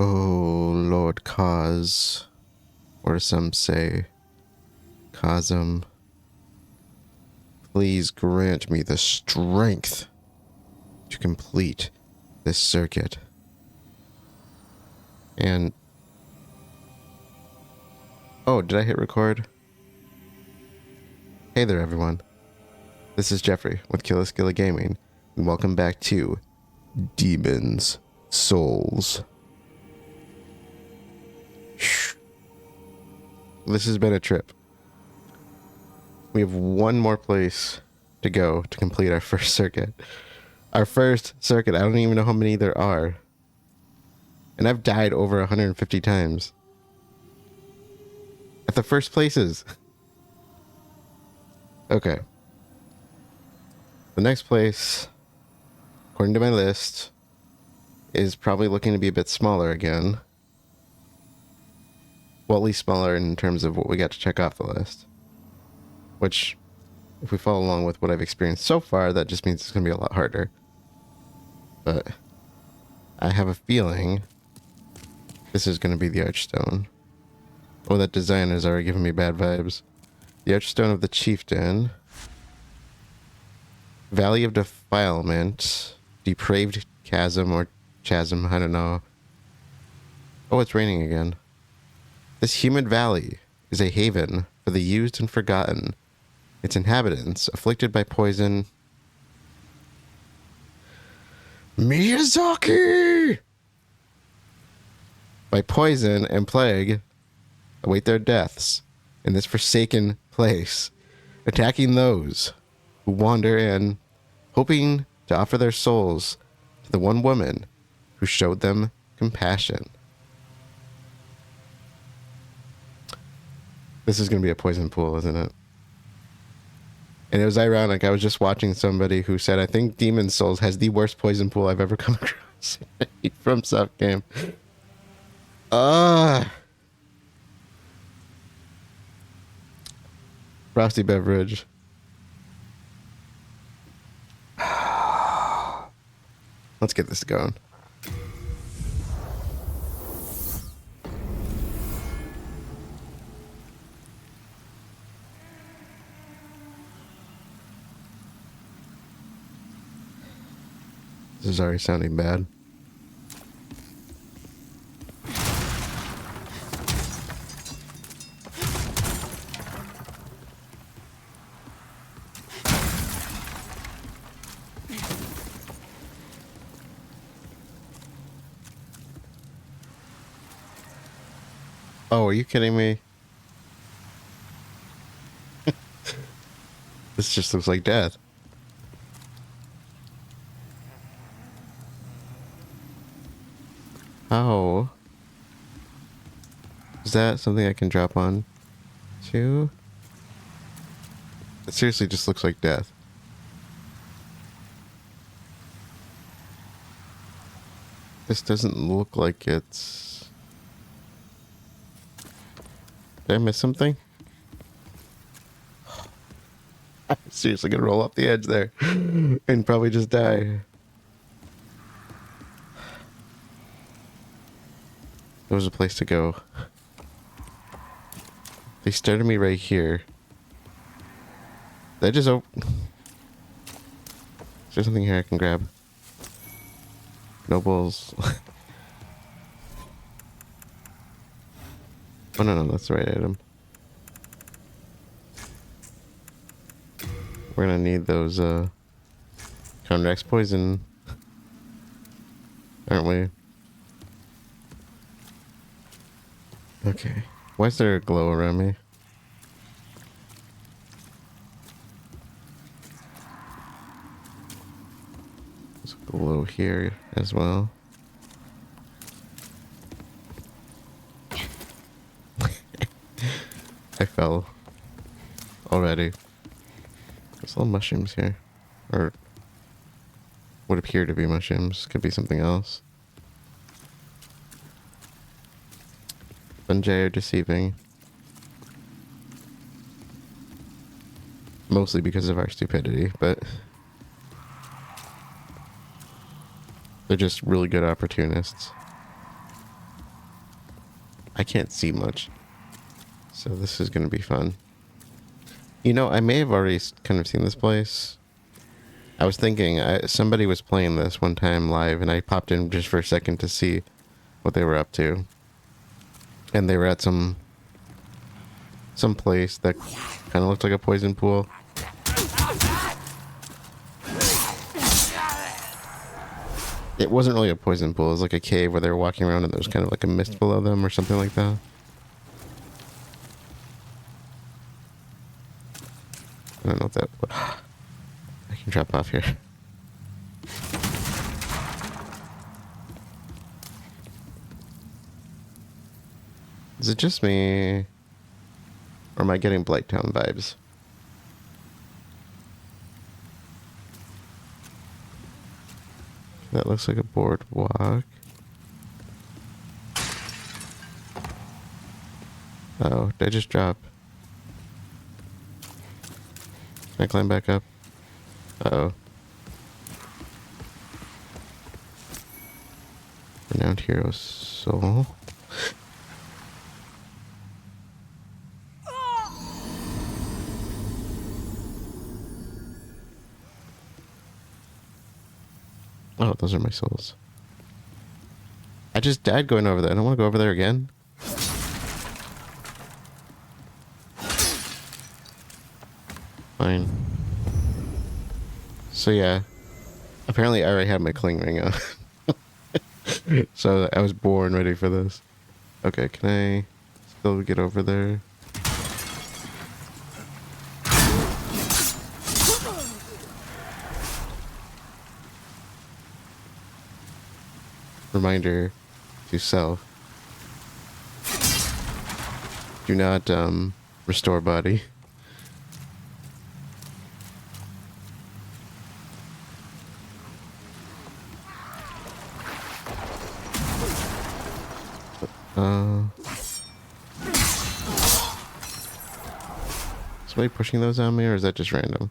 Oh, Lord Cause, or some say, Chasm, please grant me the strength to complete this circuit. And... oh, did I hit record? Hey there, everyone. This is Jeffrey with Killaskila Gaming, and welcome back to Demon's Souls. This has been a trip. We have one more place to go to complete our first circuit. Our first circuit. I don't even know how many there are. And I've died over 150 times. At the first places. Okay. The next place, according to my list, is probably looking to be a bit smaller again. Well, at least smaller in terms of what we got to check off the list. Which, if we follow along with what I've experienced so far, that just means it's going to be a lot harder. But I have a feeling this is going to be the Archstone. Oh, that design is already giving me bad vibes. The Archstone of the Chieftain. Valley of Defilement. Depraved Chasm or Chasm, I don't know. Oh, it's raining again. This humid valley is a haven for the used and forgotten. Its inhabitants, afflicted by poison... Miyazaki! By poison and plague, await their deaths in this forsaken place, attacking those who wander in, hoping to offer their souls to the one woman who showed them compassion. This is going to be a poison pool, isn't it? And it was ironic. I was just watching somebody who said, I think Demon's Souls has the worst poison pool I've ever come across from South Game. Frosty beverage. Let's get this going. This is already sounding bad. Oh, are you kidding me? This just looks like death. How? Is that something I can drop on to? It seriously just looks like death. This doesn't look like it's... Did I miss something? I'm seriously gonna roll off the edge there and probably just die. There was a place to go. They started me right here. Did I just is there something here I can grab? Nobles. Oh no, that's the right item. We're gonna need those counteracts poison, aren't we? Okay. Why is there a glow around me? There's a glow here as well. I fell already. There's little mushrooms here. Or would appear to be mushrooms. Could be something else. Fungi are deceiving. Mostly because of our stupidity, but they're just really good opportunists. I can't see much. So this is going to be fun. You know, I may have already kind of seen this place. I was thinking somebody was playing this one time live, and I popped in just for a second to see what they were up to. And they were at some place that kind of looked like a poison pool. It wasn't really a poison pool. It was like a cave where they were walking around and there was kind of like a mist below them or something like that. I don't know if that... I can drop off here. Is it just me? Or am I getting Blighttown vibes? That looks like a boardwalk. Oh, did I just drop? Can I climb back up? Uh-oh. Renowned hero soul. Oh, those are my souls. I just died going over there. I don't want to go over there again. Fine. So yeah. Apparently I already had my cling ring on. So I was born ready for this. Okay, can I still get over there? Reminder to self. Do not restore body. Somebody pushing those on me, or is that just random?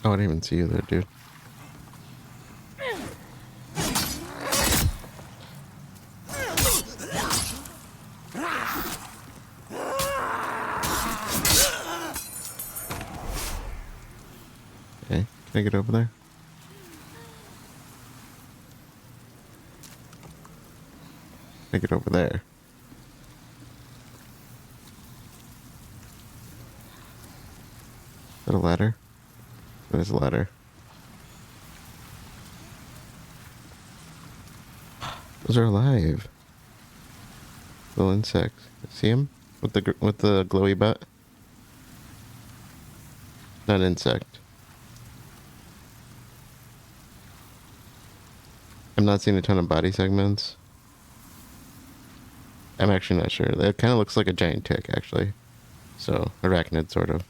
Oh, I didn't even see you there, dude. Okay, can I get over there? Can I get over there? Is that a ladder? That is a ladder. Those are alive. Little insects. See him? With the glowy butt? Not an insect. I'm not seeing a ton of body segments. I'm actually not sure. That kind of looks like a giant tick, actually. So, arachnid, sort of.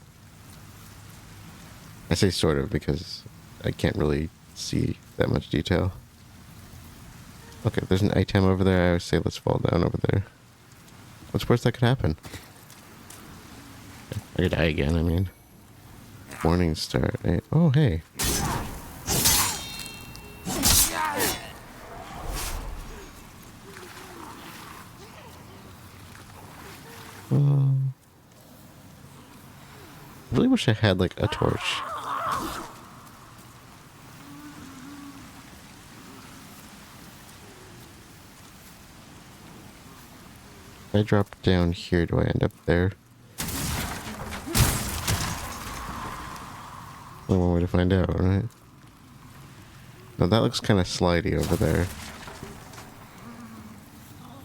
I say sort of because I can't really see that much detail. Okay, there's an item over there. I always say let's fall down over there. What's worse that could happen? I could die again, I mean. Morning star. Oh, hey. I really wish I had, like, a torch. If I drop down here, do I end up there? Only one way to find out, right? No, that looks kind of slidey over there.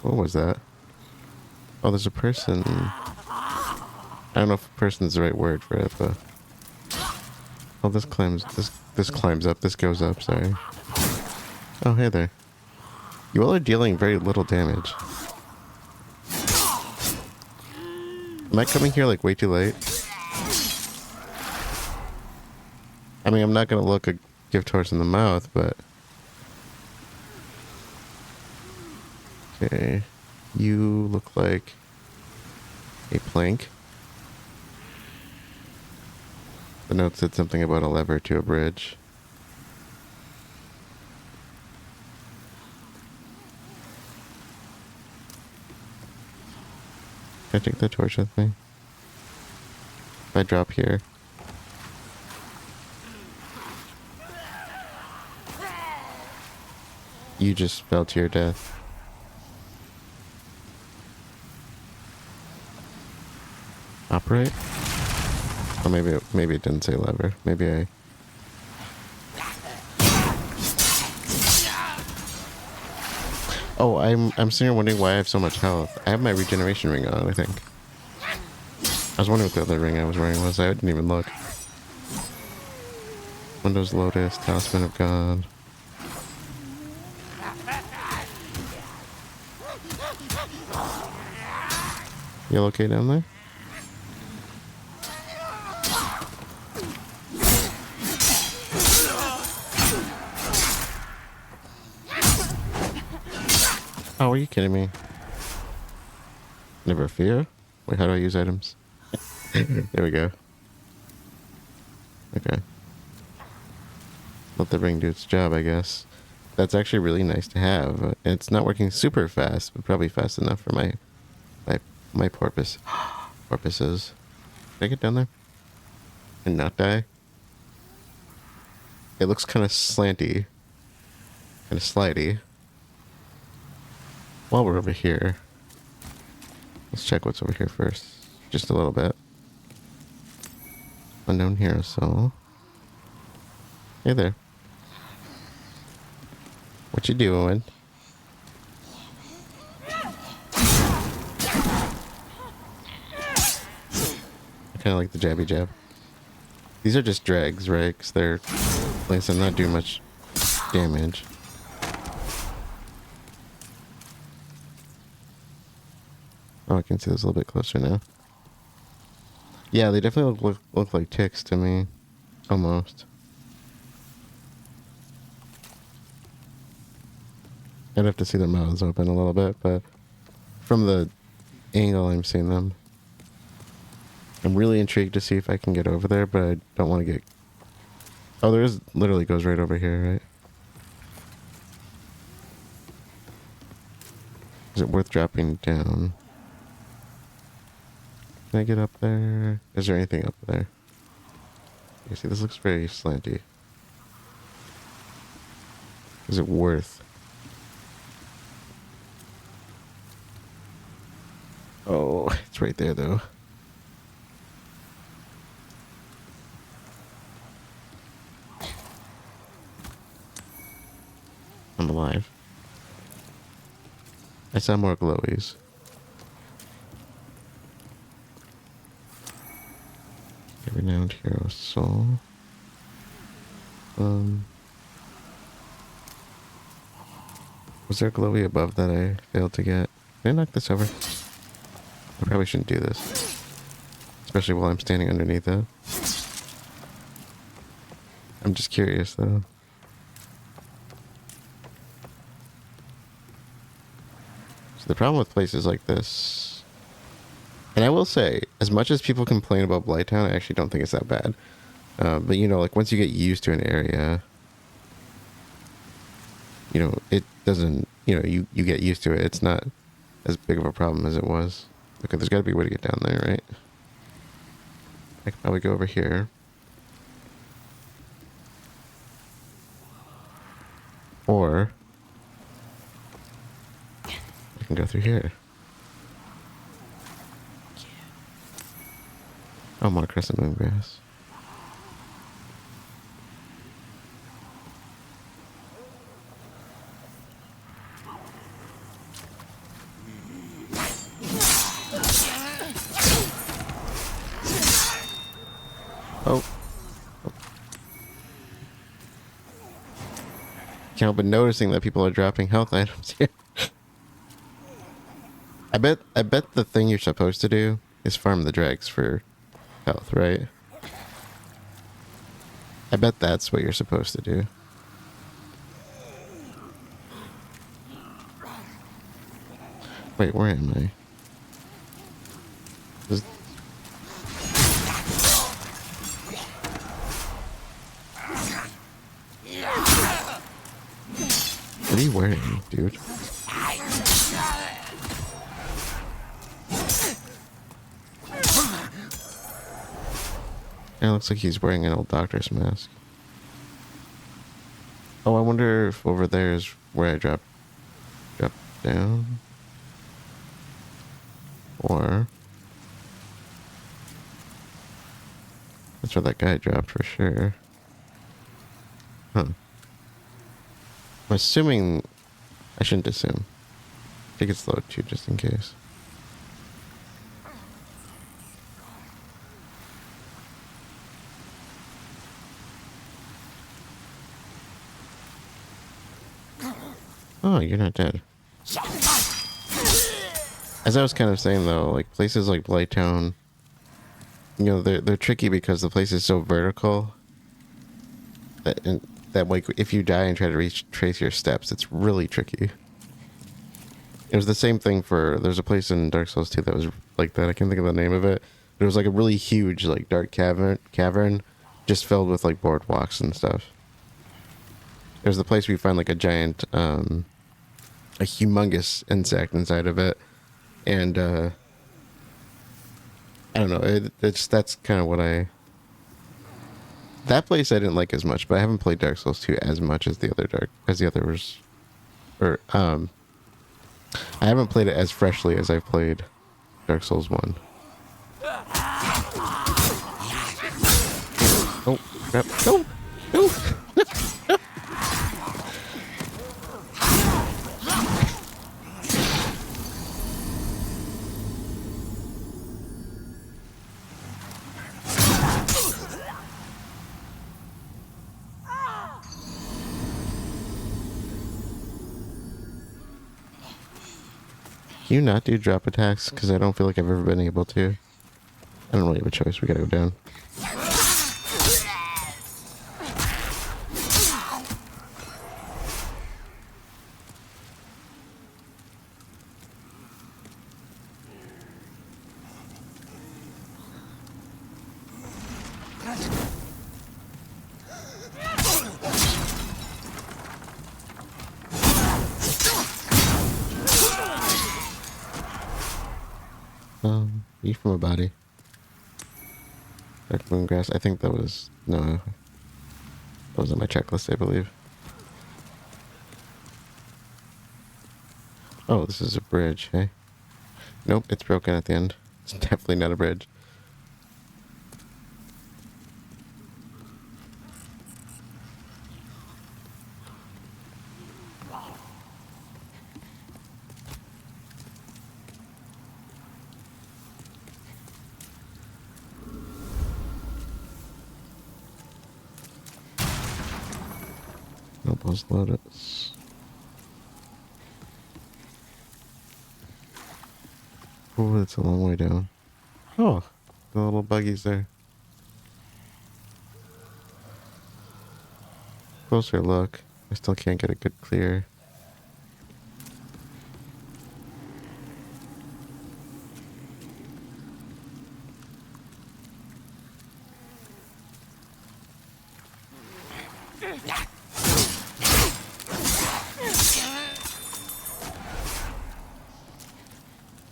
What was that? Oh, there's a person. I don't know if person is the right word for it, but... Oh, this climbs up, this goes up, sorry. Oh, hey there. You all are dealing very little damage. Am I coming here, like, way too late? I mean, I'm not gonna look a gift horse in the mouth, but... Okay. You look like... a plank. The note said something about a lever to a bridge. Can I take the torch with me? If I drop here. You just fell to your death. Operate? Oh, maybe it didn't say lever. Maybe I... Oh, I'm sitting here wondering why I have so much health. I have my regeneration ring on, I think. I was wondering what the other ring I was wearing was. I didn't even look. Windows Lotus, Talisman of God. You okay down there? Oh, are you kidding me? Never fear? Wait, how do I use items? There we go. Okay. Let the ring do its job, I guess. That's actually really nice to have. It's not working super fast, but probably fast enough for my porpoises. Can I get down there? And not die? It looks kind of slanty. Kind of slidey. While we're over here, let's check what's over here first. Just a little bit. Unknown hero soul. Hey there. What you doing? I kind of like the jabby jab. These are just drags, right? Because they're, like I said, not doing much damage. Oh, I can see this a little bit closer now. Yeah, they definitely look like ticks to me. Almost. I'd have to see their mouths open a little bit, but from the angle I'm seeing them, I'm really intrigued to see if I can get over there, but I don't want to get... Oh, there is... Literally goes right over here, right? Is it worth dropping down? Can I get up there? Is there anything up there? You see, this looks very slanty. Is it worth... Oh, it's right there, though. I'm alive. I saw more glowies. Renowned hero soul. Was there a glowy above that I failed to get? Can I knock this over? I probably shouldn't do this. Especially while I'm standing underneath it. I'm just curious, though. So the problem with places like this... And I will say, as much as people complain about Blighttown, I actually don't think it's that bad. But, you know, like, once you get used to an area... You know, it doesn't... You know, you get used to it. It's not as big of a problem as it was. Okay, there's got to be a way to get down there, right? I could probably go over here. Or... I can go through here. Oh, more crescent moon grass. Oh. Can't help but noticing that people are dropping health items here. I bet the thing you're supposed to do is farm the dregs for health, right? I bet that's what you're supposed to do. Wait, where am I? are you wearing, dude? Yeah, it looks like he's wearing an old doctor's mask. Oh, I wonder if over there is where I drop down. Or that's where that guy dropped for sure. Huh. I'm assuming... I shouldn't assume. I think it's low too, just in case. Oh, you're not dead. As I was kind of saying though, like places like Blighttown, you know, they're tricky because the place is so vertical that like if you die and try to retrace your steps, it's really tricky. It was the same thing for there's a place in Dark Souls 2 that was like that. I can't think of the name of it. But it was like a really huge like dark cavern just filled with like boardwalks and stuff. There's the place where you find like a giant a humongous insect inside of it, and I don't know, that's kind of what that place I didn't like as much, but I haven't played Dark Souls 2 as much as the others, or I haven't played it as freshly as I've played Dark Souls 1. Oh crap. No. Can you not do drop attacks? Because I don't feel like I've ever been able to. I don't really have a choice. We gotta go down. Eat from a body. Dark moon grass. I think that was... No. That was on my checklist, I believe. Oh, this is a bridge, hey? Nope, it's broken at the end. It's definitely not a bridge. Nope, let's load it. Oh, it's a long way down. Oh, the little buggies there. Closer look. I still can't get a good clear.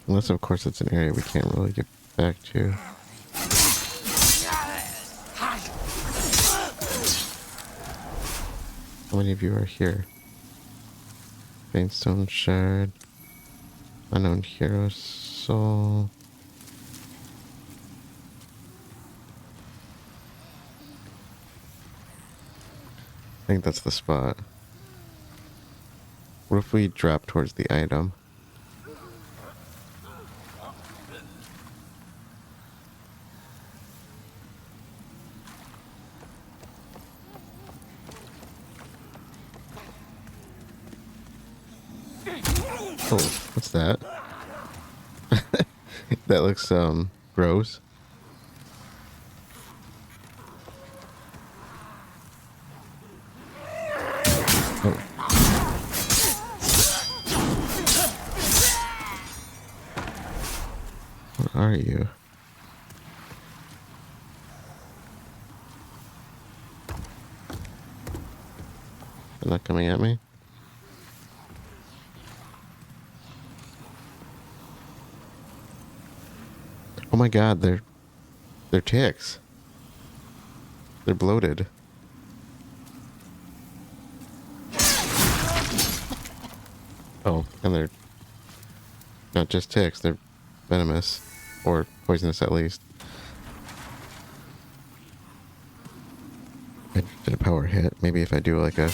Unless, of course, it's an area we can't really get back to. How many of you are here? Paintstone Shard. Unknown Hero Soul. I think that's the spot. What if we drop towards the item? Oh, what's that? That looks, gross. Oh. What are you? They're not coming at me? my god, they're ticks. They're bloated. Oh, and they're not just ticks, they're venomous. Or poisonous at least. I did a power hit. Maybe if I do like a...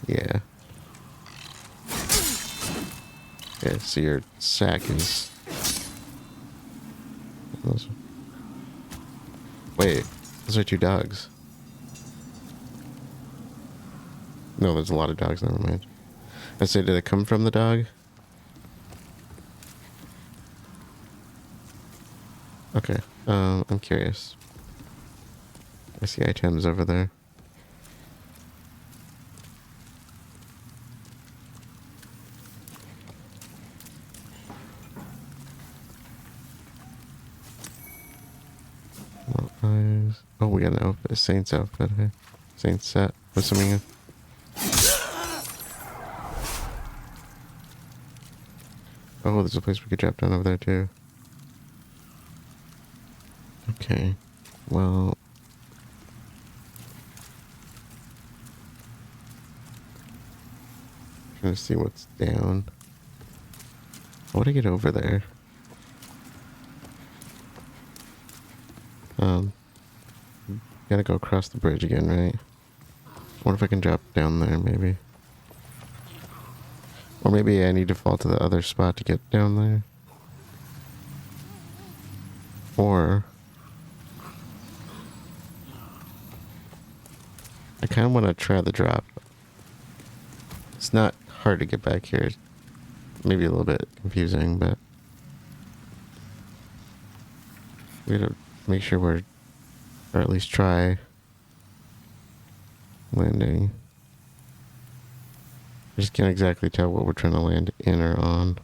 Yeah. Yeah, so your sack is... Wait, those are 2 dogs. No, there's a lot of dogs, never mind. I say, did it come from the dog? Okay, I'm curious. I see items over there. Eyes. Oh, we got an outfit, a Saint's outfit here. Saint's set. What's something? Oh, there's a place we could drop down over there too. Okay. Well. Trying to see what's down. How would I get over there? Gotta go across the bridge again, right? I wonder if I can drop down there, maybe. Or maybe I need to fall to the other spot to get down there. Or... I kind of want to try the drop. It's not hard to get back here. Maybe a little bit confusing, but... we gotta make sure we're... or at least try... landing. I just can't exactly tell what we're trying to land in or on.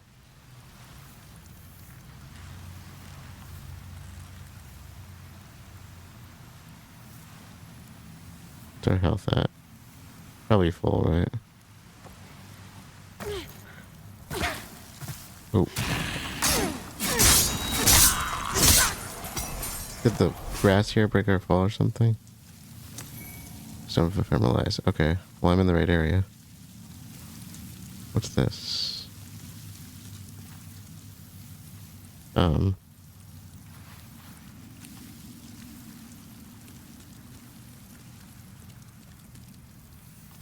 What's our health at? Probably full, right? Oh. Did the grass here break our fall or something? Some of ephemeralize. Okay. Well, I'm in the right area. What's this?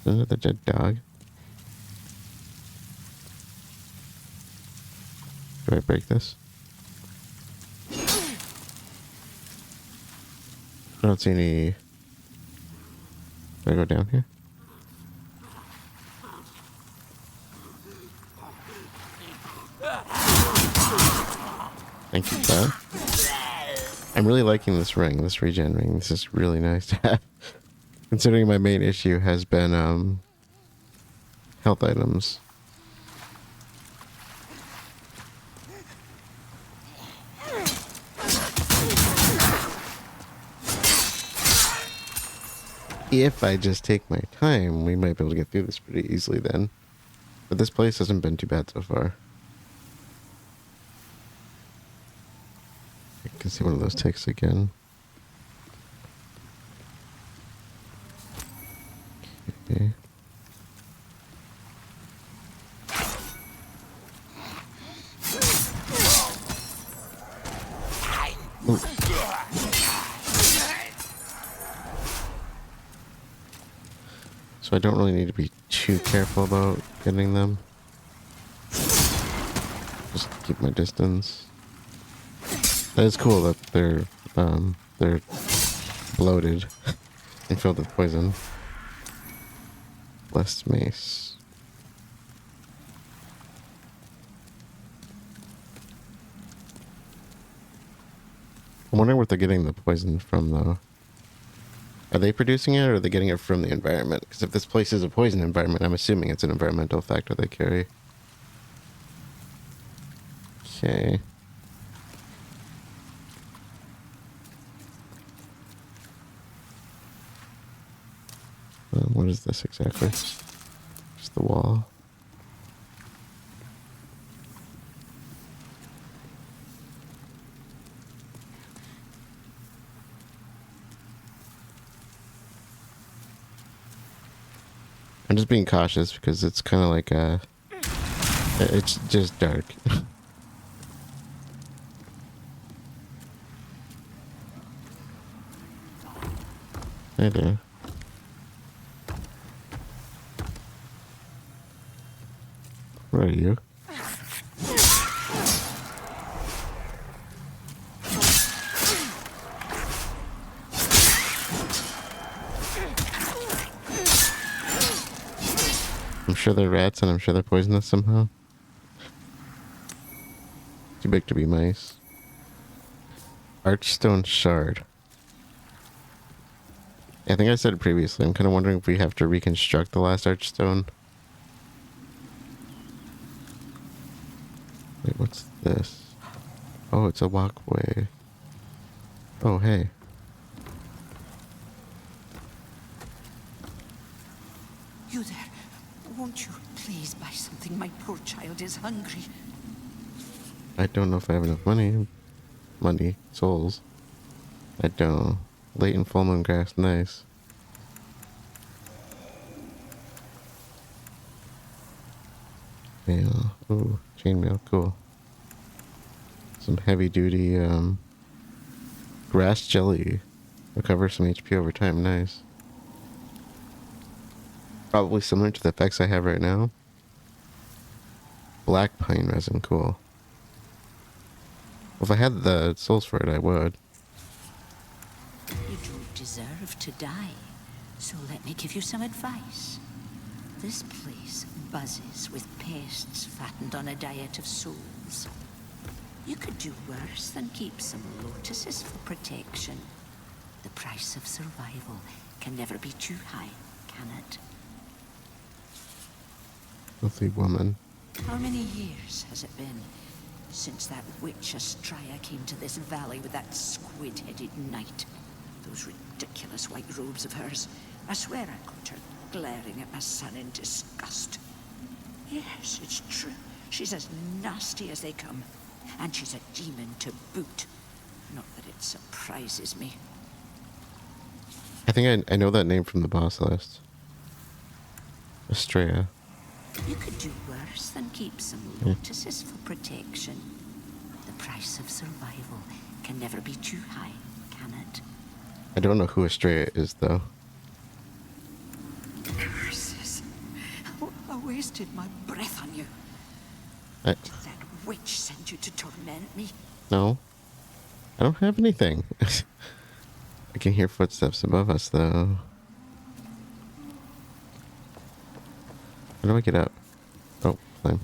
Isn't it the dead dog? Do I break this? I don't see any... Do I go down here? Thank you, bud. I'm really liking this ring, this regen ring. This is really nice to have. Considering my main issue has been, health items. If I just take my time, we might be able to get through this pretty easily then. But this place hasn't been too bad so far. I can see one of those ticks again. Okay. Ooh. So I don't really need to be too careful about getting them. Just keep my distance. That is cool that they're bloated and filled with poison. Blessed mace. I'm wondering what they're getting the poison from, though. Are they producing it, or are they getting it from the environment? Because if this place is a poison environment, I'm assuming it's an environmental factor they carry. Okay. What is this exactly? Just the wall. just being cautious because it's kind of like it's just dark. Hey there. Where are you? I'm sure they're rats and I'm sure they're poisonous somehow. Too big to be mice. Archstone shard. I think I said it previously. I'm kind of wondering if we have to reconstruct the last archstone. Wait, what's this? Oh, it's a walkway. Oh, hey. You there. Won't you please buy something? My poor child is hungry. I don't know if I have enough money. Money. Souls. I don't. Late and full moon grass. Nice. Mail. Ooh, chainmail. Cool. Some heavy duty, grass jelly. Recover some HP over time. Nice. Probably similar to the effects I have right now. Black pine resin. Cool. If I had the souls for it, I would. You don't deserve to die, so let me give you some advice. This place buzzes with pests fattened on a diet of souls. You could do worse than keep some lotuses for protection. The price of survival can never be too high, can it? Filthy woman. How many years has it been since that witch Astraya came to this valley with that squid-headed knight? Those ridiculous white robes of hers. I swear I caught her glaring at my son in disgust. Yes, it's true. She's as nasty as they come. And she's a demon to boot. Not that it surprises me. I think I know that name from the boss list. Astraya. You could do worse than keep some lotuses for protection. The price of survival can never be too high, can it? I don't know who Astraya is, though. Curses. I wasted my breath on you. I, Did that witch send you to torment me? no. I don't have anything. I can hear footsteps above us, though. How do I get up? Oh, climb.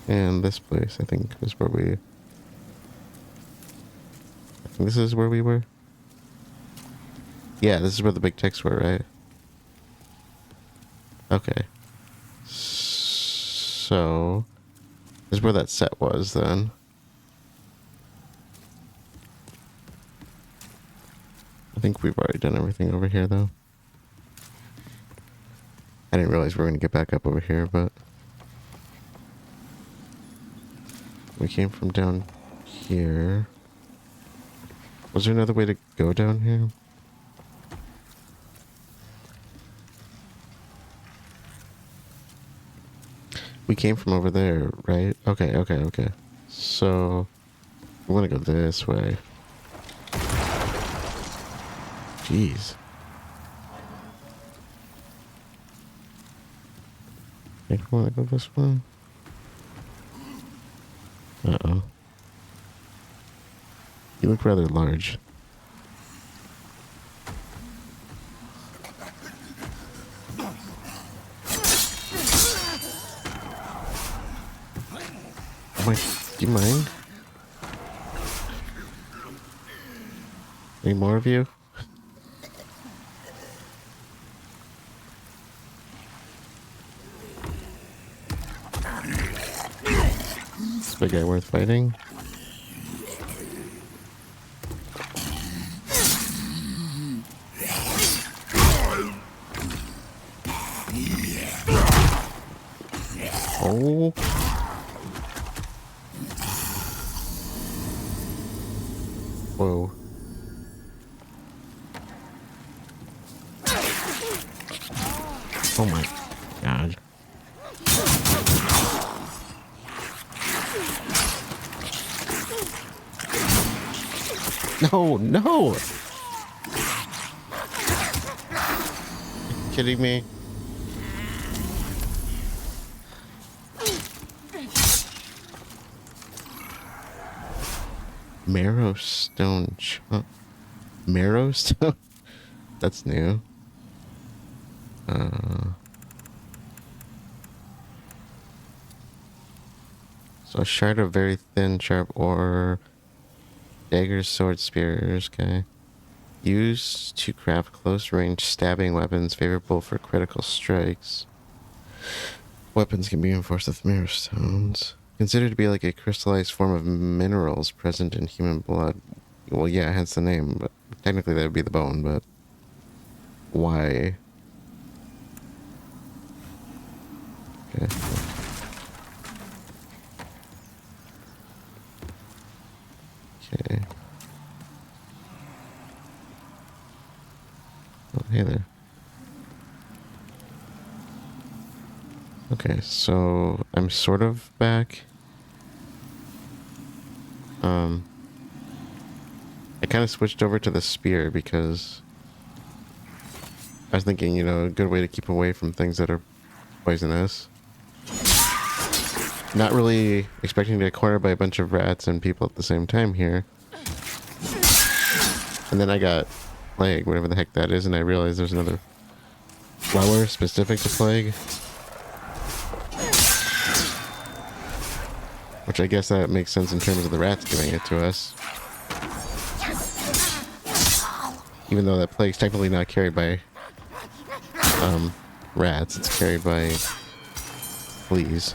And this place, I think, is where we... I think this is where we were. Yeah, this is where the big ticks were, right? Okay. So... this is where that set was, then. I think we've already done everything over here, though. I didn't realize we were going to get back up over here, but... we came from down here. Was there another way to go down here? We came from over there, right? Okay. So... we want to go this way. Jeez. I think I want to go this way. Uh-oh. You look rather large. Do you mind? Any more of you? Is this big guy worth fighting? Oh. Whoa. God. No, no! Are you kidding me? Marrowstone chunk. Marrowstone? That's new. So a shard of very thin, sharp ore. Daggers, swords, spears, okay. Used to craft close-range stabbing weapons favorable for critical strikes. Weapons can be reinforced with marrowstones. Considered to be like a crystallized form of minerals present in human blood. Well, yeah, hence the name, but technically that would be the bone, but why? Okay. Okay. Oh, hey there. Okay, so I'm sort of back. I kind of switched over to the spear because I was thinking, you know, a good way to keep away from things that are poisonous. Not really expecting to get cornered by a bunch of rats and people at the same time here. And then I got plague, whatever the heck that is, and I realized there's another flower specific to plague. Which I guess that makes sense in terms of the rats giving it to us. Even though that plague's technically not carried by rats, it's carried by fleas.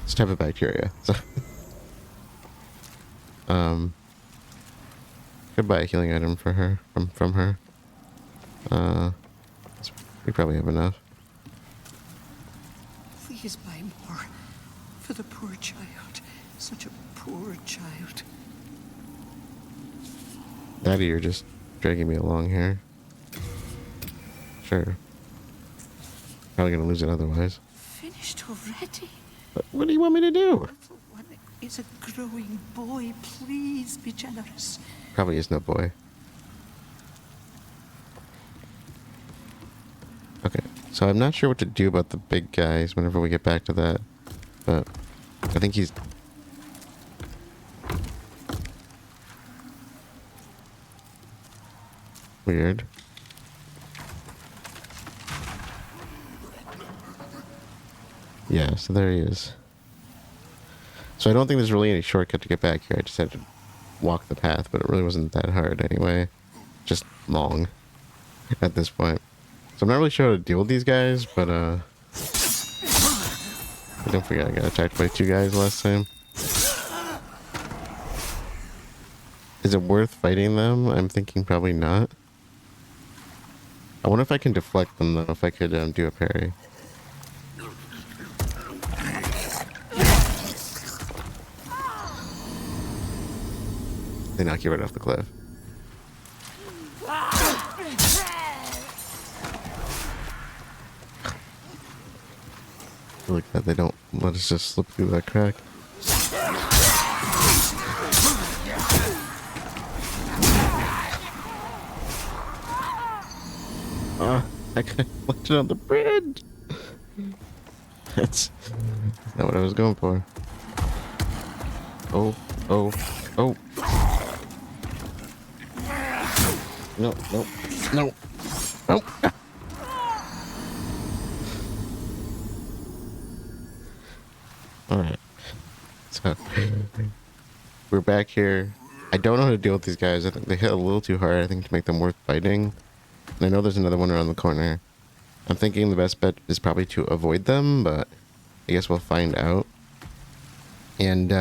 It's a type of bacteria. So could buy a healing item for her from her. We probably have enough. Please buy more. For the poor child. Such a poor child. Daddy, you're just dragging me along here. Sure. Probably gonna lose it otherwise. Finished already? But what do you want me to do? Little one is a growing boy. Please be generous. Probably is no boy. Okay, so I'm not sure what to do about the big guys whenever we get back to that. But I think he's... weird. Yeah, so there he is. So I don't think there's really any shortcut to get back here. I just had to walk the path, but it really wasn't that hard anyway. Just long at this point. So I'm not really sure how to deal with these guys, but don't forget I got attacked by 2 guys last time. Is it worth fighting them? I'm thinking probably not. I wonder if I can deflect them though, if I could do a parry. They knock you right off the cliff. I like that they don't let us just slip through that crack. I got left on the bridge. That's not what I was going for. Oh, oh, oh. No, no, no. No. Alright. So, we're back here. I don't know how to deal with these guys. I think they hit a little too hard, I think, to make them worth fighting. And I know there's another one around the corner. I'm thinking the best bet is probably to avoid them, but I guess we'll find out. And,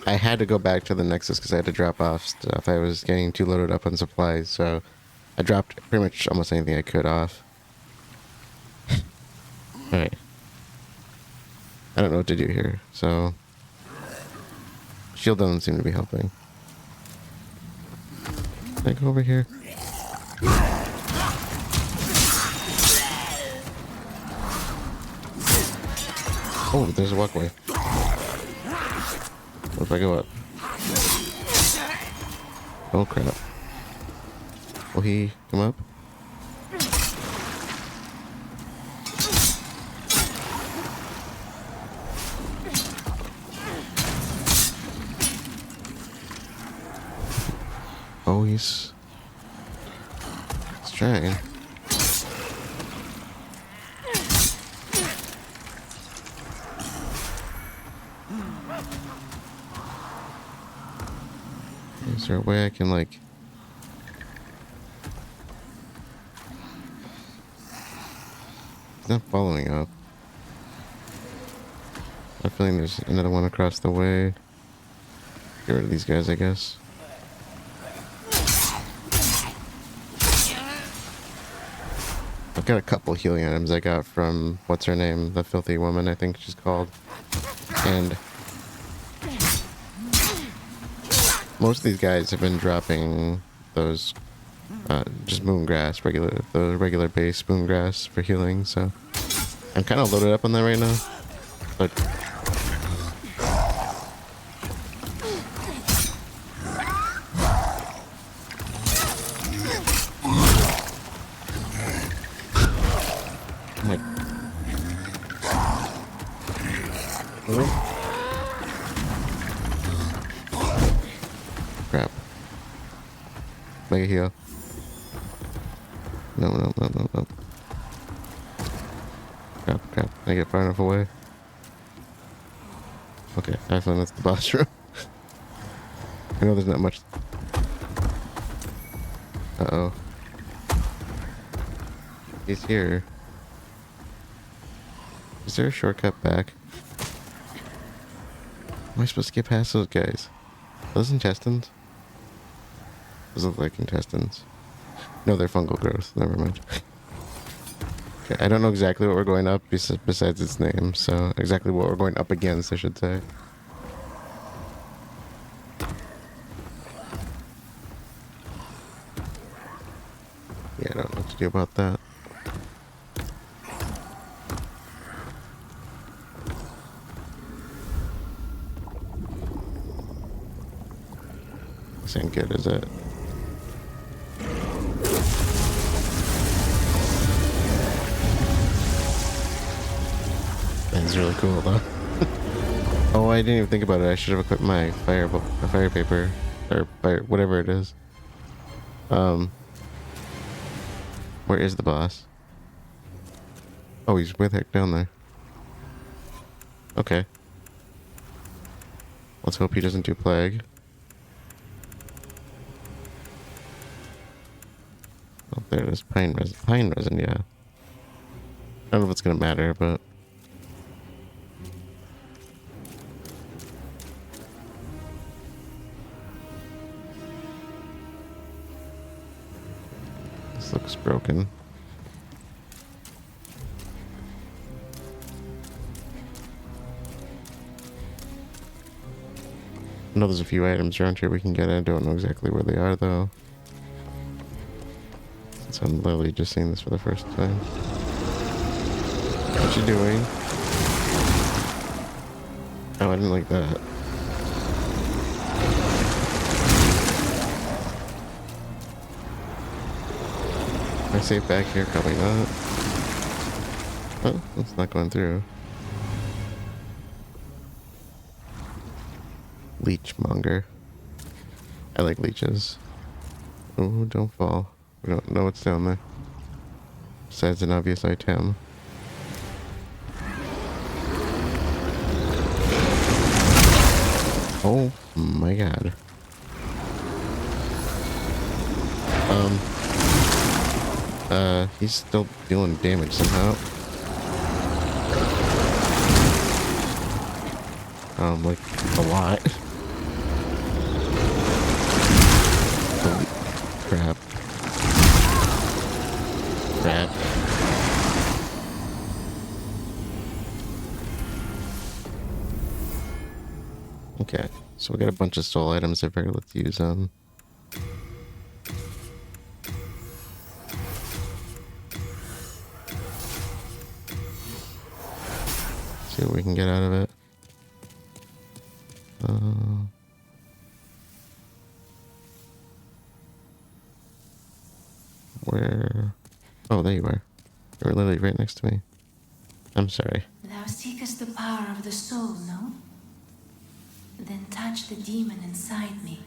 I had to go back to the Nexus because I had to drop off stuff. I was getting too loaded up on supplies, so I dropped pretty much almost anything I could off. Alright. I don't know what to do here, so... Shield doesn't seem to be helping. Can I go over here? Oh, there's a walkway. What if I go up? Oh crap. Will he come up? Oh, he's trying. Is there a way I can, like... He's not following up. I have a feeling there's another one across the way. Get rid of these guys, I guess. I've got a couple healing items I got from, what's her name? The filthy woman, I think she's called. And most of these guys have been dropping those just moongrass, the regular base moongrass for healing, so I'm kind of loaded up on that right now. But I'm like, crap. Mega heal. No. Crap. I get far enough away. Okay, I find that's the boss room. I know there's not much. Uh-oh. He's here. Is there a shortcut back? Am I supposed to get past those guys? Are those intestines? Those look like intestines. No, they're fungal growth. Never mind. Okay, I don't know exactly what we're going up besides its name, so exactly what we're going up against, I should say. Yeah, I don't know what to do about that. This ain't good, is it? That's really cool, though. Oh, I didn't even think about it. I should have equipped my fire paper, or fire, whatever it is. Where is the boss? Oh, he's way the heck down there. Okay. Let's hope he doesn't do plague. Oh, there it is. Pine resin, yeah. I don't know if it's gonna matter, but... This looks broken. I know there's a few items around here we can get. I don't know exactly where they are, though. Since I'm literally just seeing this for the first time. What you doing? Oh, I didn't like that. Am I safe back here? Probably not. Oh, it's not going through. Leechmonger. I like leeches. Oh, don't fall. We don't know what's down there. Besides an obvious item. Oh my god. He's still dealing damage somehow. Like a lot. Holy crap. Okay, so we got a bunch of soul items. I figured let's use them. See what we can get out of it. Where? Oh, there you are. You were literally right next to me. I'm sorry. Thou seekest the power of the soul, no? Then touch the demon inside me.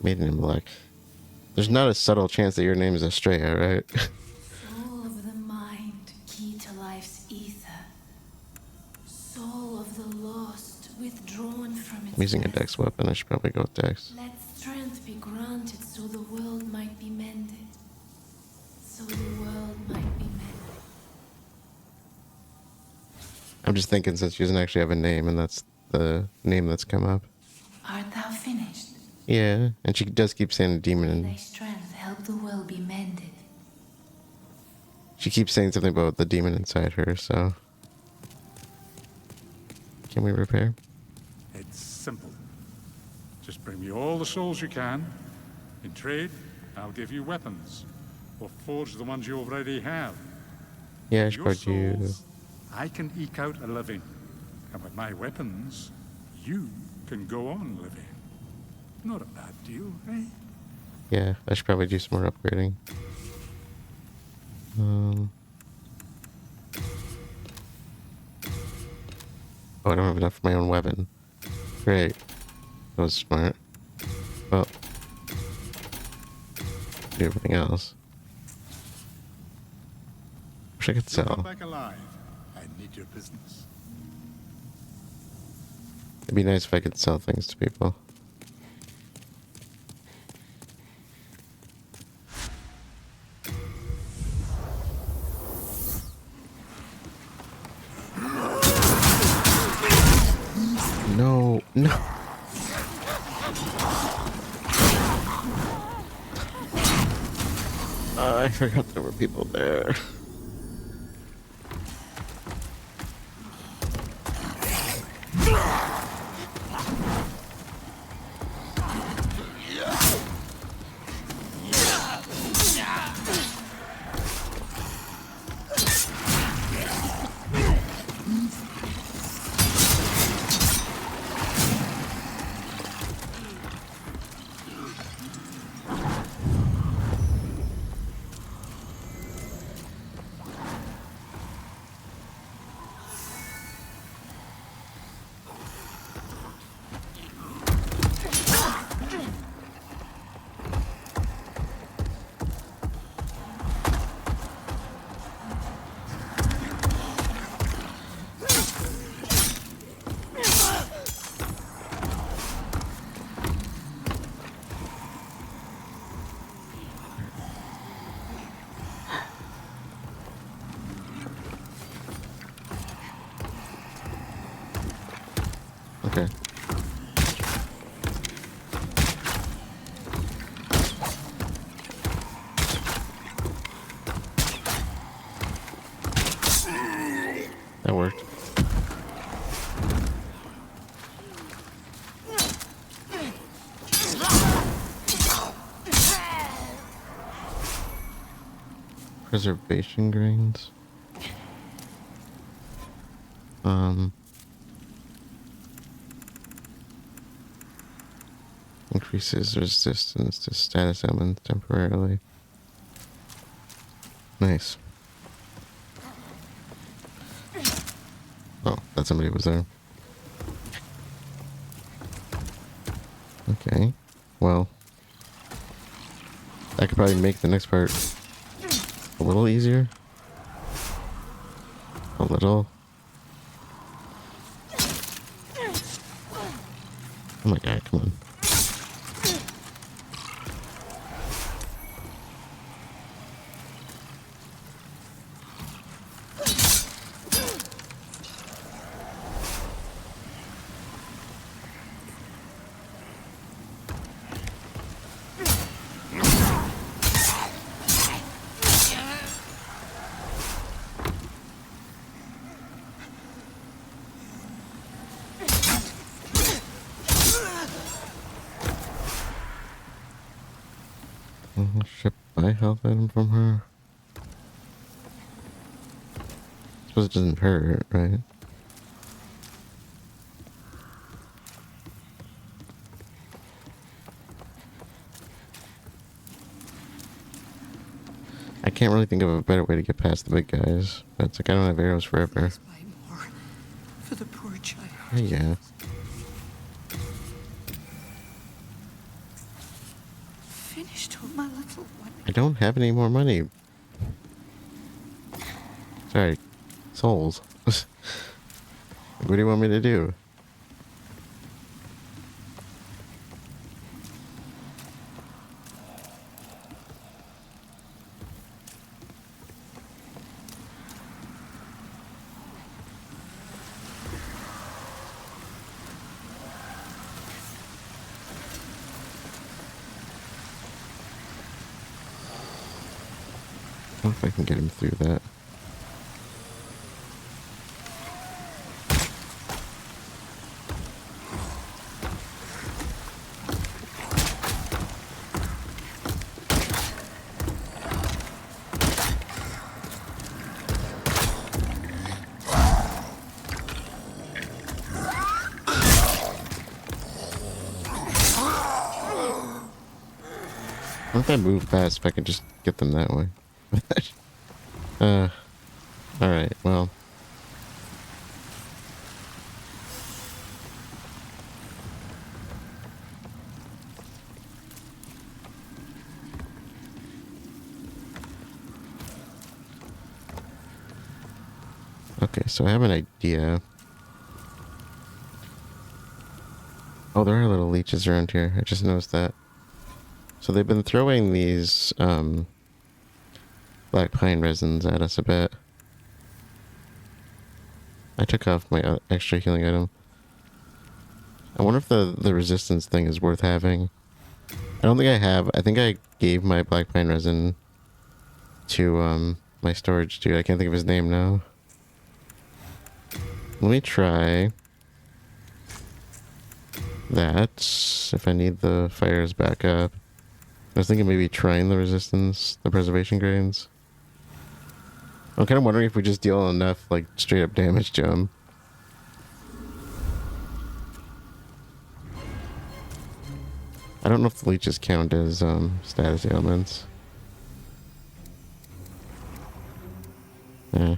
Maiden in black. There's not a subtle chance that your name is Estrella, right? Soul of the mind, key to life's ether. Soul of the lost, withdrawn from its I'm using a rest. dex weapon. I should probably go with dex. Let strength be granted so the world might be mended. So the world might be mended. I'm just thinking since she doesn't actually have a name, and that's the name that's come up. Art thou finished? Yeah, and she does keep saying demon, Thy and strength help the world be mended. she keeps saying something about the demon inside her, so... Can we repair? It's simple. Just bring me all the souls you can. In trade, I'll give you weapons. Or forge the ones you already have. Yeah, I With should your probably do... souls, I can eke out a living. And with my weapons, you can go on living. Not a bad deal, eh? Yeah, I should probably do some more upgrading. Oh, I don't have enough for my own weapon. Great. That was smart. Well, do everything else. Wish I could You'll come sell. back alive. I need your business. It'd be nice if I could sell things to people. No, no. I forgot there were people there. Okay. That worked. Preservation grains. Increases resistance to status elements temporarily. Nice. Oh, that somebody was there. Okay. Well, I could probably make the next part a little easier. A little. Oh my god, come on. Ship buy health item from her. suppose it doesn't hurt, right? I can't really think of a better way to get past the big guys. But it's like I don't have arrows forever. Please buy more for the poor child. Yeah. Finished all my little one. I don't have any more money. Sorry. Souls. What do you want me to do? I don't know if I can get him through that. What if I move fast if I can just get them that way? Alright, well. Okay, so I have an idea. Oh, there are little leeches around here. I just noticed that. So they've been throwing these, black pine resins at us a bit. I took off my extra healing item. I wonder if the resistance thing is worth having. I don't think I have. I think I gave my black pine resin to, my storage dude. I can't think of his name now. Let me try that, if I need the fires back up. I was thinking maybe trying the resistance, the preservation grains. I'm kind of wondering if we just deal enough, like, straight up damage to him. I don't know if the leeches count as, status ailments. Yeah.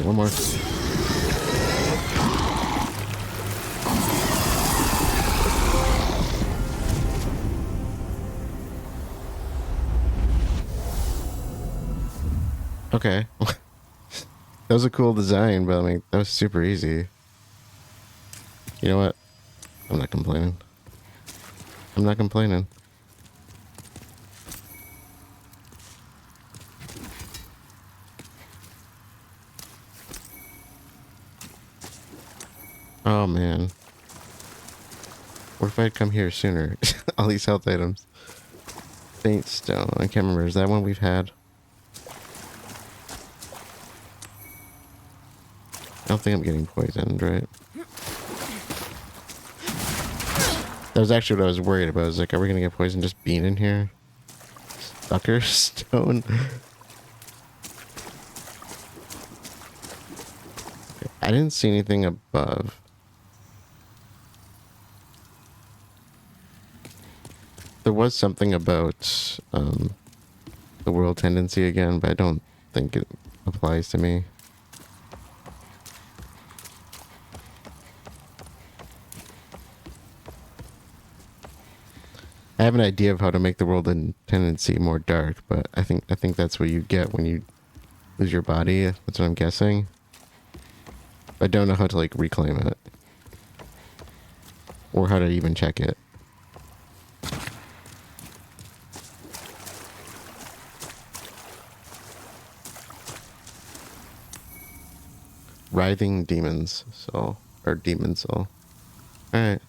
One more. Okay. That was a cool design, but I mean, that was super easy. You know what? I'm not complaining. I'm not complaining. Oh man. What if I had come here sooner? All these health items. Faint stone. I can't remember. Is that one we've had? I don't think I'm getting poisoned, right? That was actually what I was worried about. I was like, are we gonna get poisoned just being in here? Sucker stone. I didn't see anything above. There was something about the world tendency again, but I don't think it applies to me. I have an idea of how to make the world tendency more dark, but I think that's what you get when you lose your body. That's what I'm guessing. I don't know how to like reclaim it, or how to even check it. Writhing Demon's Soul. Or Demon Soul. Alright.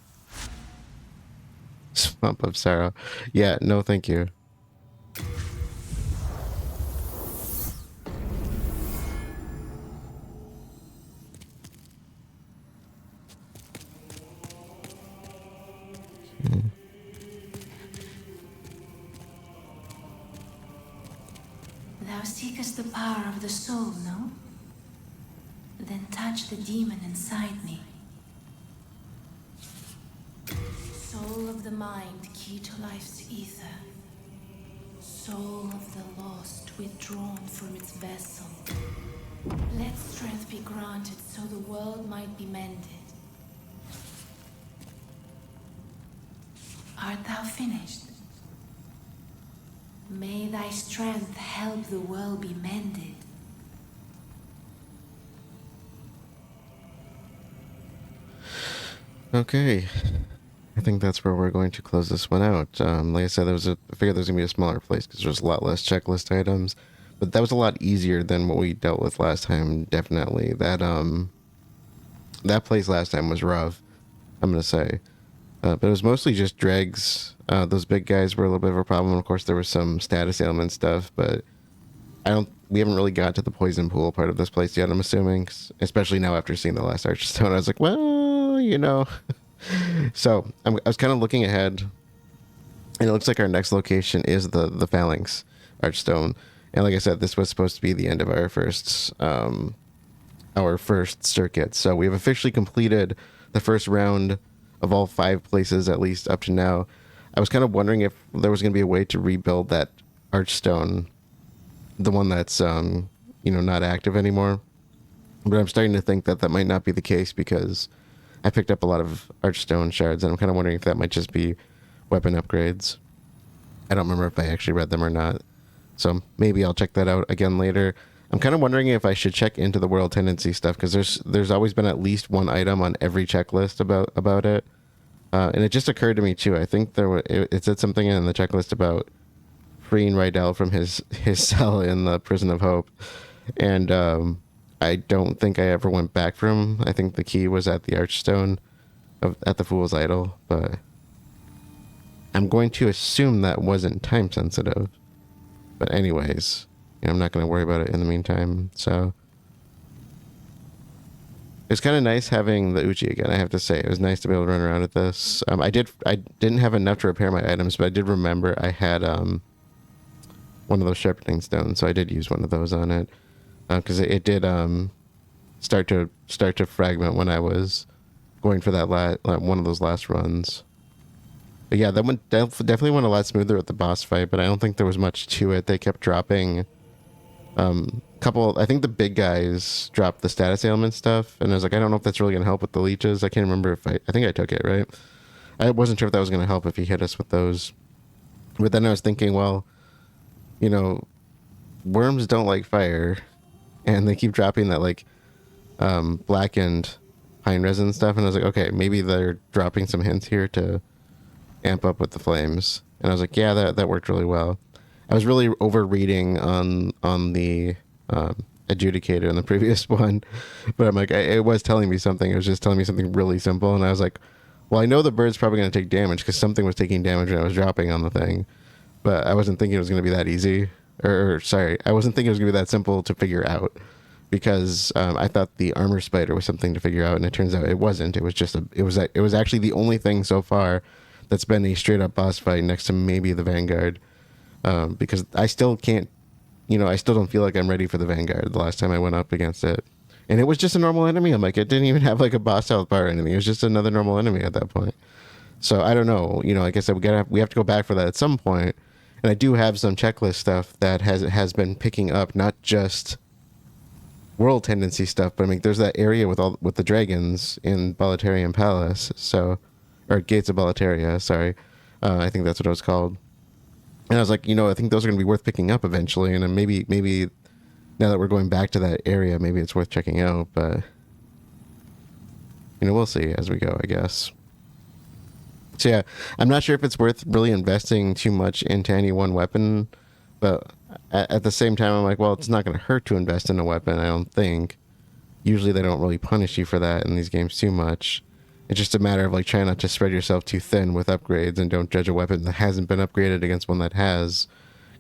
Swamp of Sorrow. Yeah, no thank you. Thou seekest the power of the soul, no? Then touch the demon inside me. Soul of the mind, key to life's ether. Soul of the lost, withdrawn from its vessel. Let strength be granted so the world might be mended. Art thou finished? May thy strength help the world be mended. Okay. I think that's where we're going to close this one out. Like I said, I figured there was going to be a smaller place because there's a lot less checklist items. But that was a lot easier than what we dealt with last time, definitely. That place last time was rough, I'm going to say. But it was mostly just dregs. Those big guys were a little bit of a problem. Of course, there was some status ailment stuff, but we haven't really got to the poison pool part of this place yet, I'm assuming. Especially now after seeing the last Archstone. I was like, well, you know. So I was kind of looking ahead, and it looks like our next location is the Phalanx Archstone. And like I said, this was supposed to be the end of our first circuit. So we have officially completed the first round of all 5 places, at least up to now. I was kind of wondering if there was going to be a way to rebuild that Archstone, the one that's not active anymore. But I'm starting to think that might not be the case because I picked up a lot of Archstone shards, and I'm kind of wondering if that might just be weapon upgrades. I don't remember if I actually read them or not. So maybe I'll check that out again later. I'm kind of wondering if I should check into the world tendency stuff, because there's always been at least one item on every checklist about it. And it just occurred to me too. I think it said something in the checklist about freeing Rydell from his cell in the Prison of Hope. And I don't think I ever went back for him. I think the key was at the Archstone at the Fool's Idol, but I'm going to assume that wasn't time sensitive. But anyways, I'm not going to worry about it in the meantime. So it's kind of nice having the Uchi again, I have to say. It was nice to be able to run around with this. I didn't have enough to repair my items, but I did remember I had one of those sharpening stones, so I did use one of those on it. Because it did start to fragment when I was going for that one of those last runs. But yeah, that one definitely went a lot smoother with the boss fight, but I don't think there was much to it. They kept dropping I think the big guys dropped the status ailment stuff, and I was like, I don't know if that's really going to help with the leeches. I can't remember if I think I took it, right? I wasn't sure if that was going to help if he hit us with those. But then I was thinking, well, worms don't like fire, and they keep dropping that blackened pine resin stuff, and I was like, okay, maybe they're dropping some hints here to amp up with the flames. And I was like, yeah, that worked really well. I was really overreading on the adjudicator in the previous one, but I'm like, it was telling me something. It was just telling me something really simple, and I was like, well, I know the bird's probably going to take damage because something was taking damage when I was dropping on the thing, but I wasn't thinking it was going to be that easy. I wasn't thinking it was going to be that simple to figure out, because I thought the armor spider was something to figure out, and it turns out it wasn't. It was just it was actually the only thing so far that's been a straight up boss fight next to maybe the Vanguard, because I still can't, I still don't feel like I'm ready for the Vanguard the last time I went up against it, and it was just a normal enemy. I'm like, it didn't even have like a boss health bar or anything. It was just another normal enemy at that point. So I don't know. Like I said, we have to go back for that at some point. And I do have some checklist stuff that has been picking up, not just world tendency stuff, but I mean, there's that area with the dragons in Boletarian Palace, or Gates of Boletaria, sorry. I think that's what it was called. And I was like, I think those are going to be worth picking up eventually, and then maybe now that we're going back to that area, maybe it's worth checking out, but we'll see as we go, I guess. So yeah, I'm not sure if it's worth really investing too much into any one weapon, but at the same time, I'm like, well, it's not going to hurt to invest in a weapon, I don't think. usually they don't really punish you for that in these games too much. It's just a matter of like trying not to spread yourself too thin with upgrades, and don't judge a weapon that hasn't been upgraded against one that has.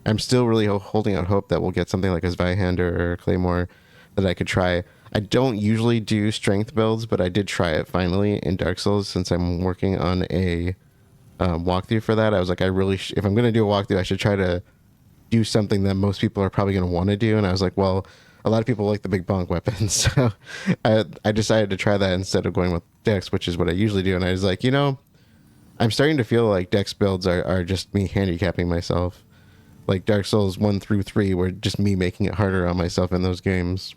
I'm still really holding out hope that we'll get something like a Zweihander or a Claymore that I could try. I don't usually do strength builds, but I did try it finally in Dark Souls since I'm working on a walkthrough for that. I was like, if I'm going to do a walkthrough, I should try to do something that most people are probably going to want to do. And I was like, well, a lot of people like the big bonk weapons. So I decided to try that instead of going with Dex, which is what I usually do. And I was like, I'm starting to feel like Dex builds are just me handicapping myself. Like Dark Souls 1 through 3 were just me making it harder on myself in those games.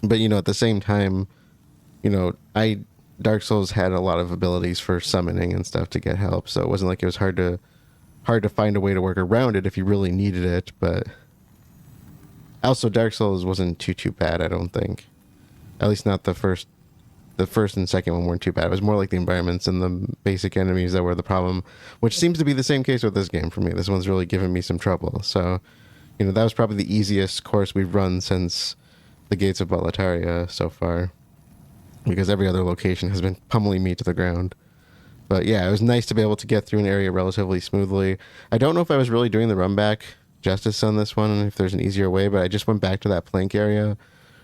But, at the same time, Dark Souls had a lot of abilities for summoning and stuff to get help. So it wasn't like it was hard to find a way to work around it if you really needed it. But also Dark Souls wasn't too bad, I don't think. At least not the first and second one weren't too bad. It was more like the environments and the basic enemies that were the problem, which seems to be the same case with this game for me. This one's really given me some trouble. So, that was probably the easiest course we've run since the Gates of Boletaria so far, because every other location has been pummeling me to the ground. But yeah, it was nice to be able to get through an area relatively smoothly. I don't know if I was really doing the run back justice on this one, if there's an easier way, but I just went back to that plank area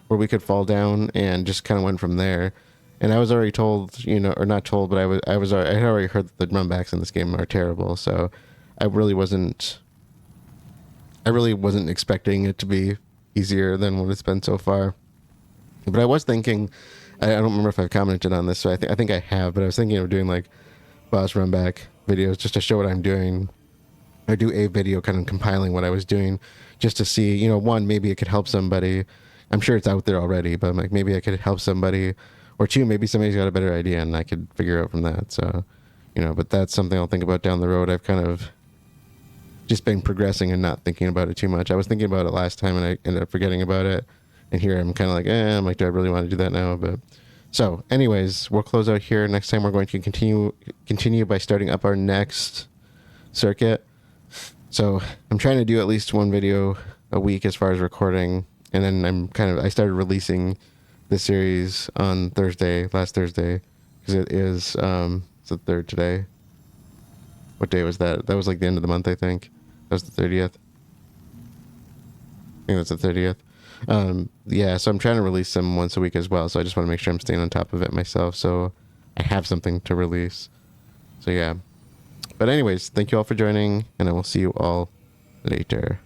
where we could fall down and just kind of went from there. And I was already told, or not told, but I had already heard that the run backs in this game are terrible. So I really wasn't expecting it to be easier than what it's been so far. But I was thinking, I don't remember if I've commented on this, so I think I have, but I was thinking of doing like boss run back videos just to show what I'm doing. I do a video kind of compiling what I was doing just to see, one, maybe it could help somebody. I'm sure it's out there already, but I'm like, maybe I could help somebody. Or two, maybe somebody's got a better idea and I could figure out from that. So, but that's something I'll think about down the road. I've kind of just been progressing and not thinking about it too much. I was thinking about it last time and I ended up forgetting about it. And here I'm kind of like, I'm like, do I really want to do that now? But so anyways, we'll close out here. Next time we're going to continue by starting up our next circuit. So I'm trying to do at least one video a week as far as recording. And then I started releasing the series on last Thursday, because it is it's the 3rd today. What day was that? That was like the end of the month, I think. That was the 30th. I think that's the 30th. Yeah, so I'm trying to release them once a week as well, so I just want to make sure I'm staying on top of it myself, so I have something to release. So yeah. But anyways, thank you all for joining, and I will see you all later.